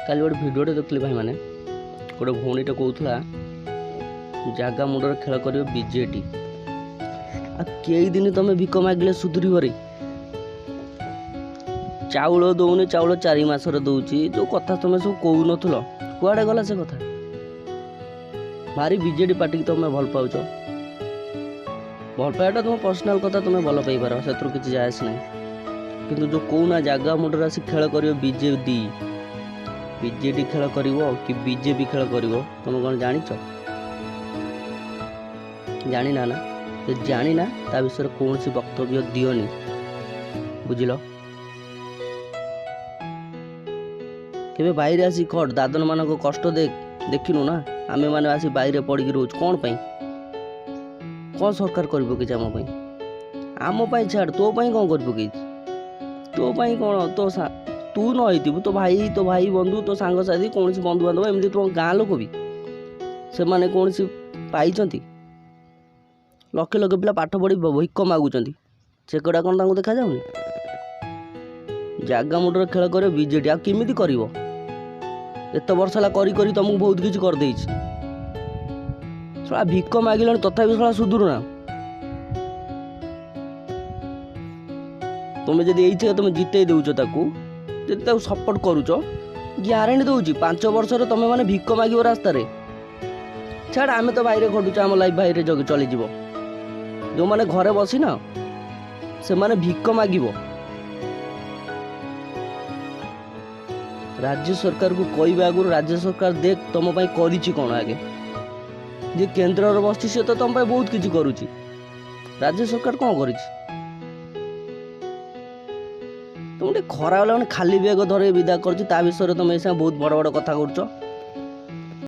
କାଲି ଗୋଟେ ଭିଡ଼ିଓଟେ ଦେଖିଲି ଭାଇମାନେ, ଗୋଟେ ଭଉଣୀଟେ କହୁଥିଲା ଜାଗା ମୁଣ୍ଡରେ ଖେଳ କରିବ ବିଜେଡ଼ି। ଆଉ କେଇଦିନ ତମେ ଭିକ ମାଗିଲେ ସୁଧୁରିବ ରେ? ଚାଉଳ ଦଉନି, ଚାଉଳ 4 ମାସରେ ଦଉଛି। ଯେଉଁ କଥା ତମେ ସବୁ କହୁନଥିଲ, କୁଆଡ଼େ ଗଲା ସେ କଥା? ଭାରି ବିଜେଡ଼ି ପାର୍ଟିକି ତମେ ଭଲ ପାଉଛ। ଭଲ ପାଇବାଟା ତୁମ ପର୍ସନାଲ କଥା, ତୁମେ ଭଲ ପାଇପାର, ସେଥିରୁ କିଛି ଯାଏ ଆସେ ନାହିଁ। କିନ୍ତୁ ଯେଉଁ କହୁନା ଜାଗା ମୁଣ୍ଡରେ ଆସି ଖେଳ କରିବ ବିଜେଡ଼ି ଖେଳ କରିବ କି ବିଜେପି ଖେଳ କରିବ, ତମେ କ'ଣ ଜାଣିଛ? ଜାଣିନା ନା? ଜାଣିନା ତା ବିଷୟରେ କୌଣସି ବକ୍ତବ୍ୟ ଦିଅନି, ବୁଝିଲ? କେବେ ବାଇରେ ଆସି ଖଟ, ଦାଦନମାନଙ୍କ କଷ୍ଟ ଦେଖିନୁ ନା? ଆମେମାନେ ଆସି ବାଇରେ ପଡ଼ିକି ରହୁଛୁ କ'ଣ ପାଇଁ? କ'ଣ ସରକାର କରି ପକେଇଛି ଆମ ପାଇଁ? ଆମ ପାଇଁ ଛାଡ଼, ତୋ ପାଇଁ କ'ଣ କରି ପକେଇଛି? ତୋ ପାଇଁ କ'ଣ? ତୁ ନ ହେଇଥିବୁ, ତୋ ଭାଇ ବନ୍ଧୁ, ତୋ ସାଙ୍ଗସାଥି, କୌଣସି ବନ୍ଧୁବାନ୍ଧବ, ଏମିତି ତୁମ ଗାଁ ଲୋକ ବି ସେମାନେ କୌଣସି ପାଇଛନ୍ତି? ଲକ୍ଷ ଲକ୍ଷ ପିଲା ପାଠ ପଢ଼ି ଭିକ ମାଗୁଛନ୍ତି, ସେଗୁଡ଼ା କ'ଣ ତାଙ୍କୁ ଦେଖାଯାଉନି? ଜାଗା ମୁଣ୍ଡରେ ଖେଳ କରିବ ବିଜେଡ଼ି। ଆଉ କେମିତି କରିବ? ଏତେ ବର୍ଷ ହେଲା କରି କରି ତମକୁ ବହୁତ କିଛି କରିଦେଇଛି। ଶଳା ଭିକ ମାଗିଲାଣି, ତଥାପି ଶଳା ସୁଧୁରୁନା। ତୁମେ ଯଦି ଏଇଥିରେ ତମେ ଜିତେଇ ଦେଉଛ ତାକୁ, ଯଦି ତାକୁ ସପୋର୍ଟ କରୁଛ, ଗ୍ୟାରେଣ୍ଟି ଦେଉଛି 5 ବର୍ଷରେ ତମେ ମାନେ ଭିକ ମାଗିବ ରାସ୍ତାରେ। ଛାଡ଼, ଆମେ ତ ବାଇରେ ଖଟୁଛୁ, ଆମ ଲାଇଫ୍ ବାଇରେ ଚଳିଯିବ। ଯେଉଁମାନେ ଘରେ ବସିନା, ସେମାନେ ଭିକ ମାଗିବ। ରାଜ୍ୟ ସରକାରକୁ କହିବା ଆଗରୁ ରାଜ୍ୟ ସରକାର ଦେଖ ତମ ପାଇଁ କରିଛି କ'ଣ ଆଗେ। ଯେ କେନ୍ଦ୍ରରେ ବସିଛି ସେ ତ ତମ ପାଇଁ ବହୁତ କିଛି କରୁଛି। ରାଜ୍ୟ ସରକାର କ'ଣ କରିଛି? ତୁମେ ଟିକେ ଖରା ହେଲା ମାନେ ଖାଲି ବ୍ୟାଗ ଧରି ବିଦା କରୁଛି, ତା ବିଷୟରେ ତମେ ଏ ସାଙ୍ଗେ ବହୁତ ବଡ଼ ବଡ଼ କଥା କରୁଛ।